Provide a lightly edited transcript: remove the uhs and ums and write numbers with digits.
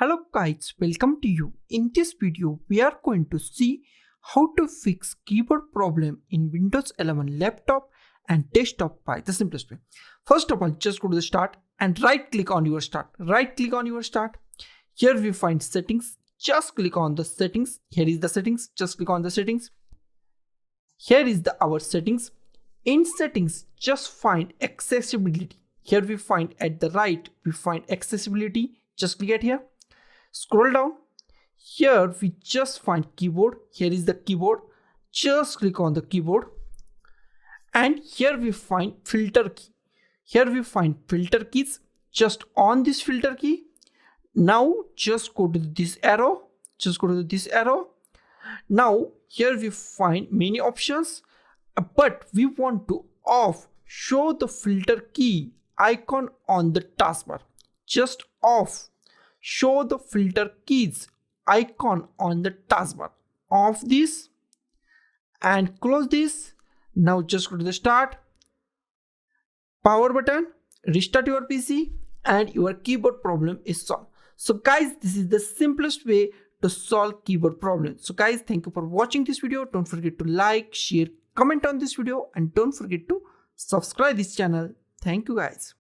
Hello guys, welcome to you. In this video, we are going to see how to fix keyboard problem in Windows 11 laptop and desktop by the simplest way. First of all, just go to the start and right click on your start. Right click on your start. Here we find settings. Just click on the settings. Here is the settings. Just click on the settings. Here is our settings. In settings, just find accessibility. Here we find at the right, we find accessibility. Just click it here. Scroll down. Here we just find keyboard. Here is the keyboard. Just click on the keyboard. And here we find filter key. Here we find filter keys. Just on this filter key. Now just go to this arrow. Just go to this arrow. Now here we find many options. But we want to off show the filter key icon on the taskbar. Just off show the filter keys icon on the taskbar. Off this and close this. Now just go to the start, power button, restart your PC and your keyboard problem is solved. So guys, this is the simplest way to solve keyboard problem. So guys, thank you for watching this video. Don't forget to like, share, comment on this video and don't forget to subscribe this channel. Thank you guys.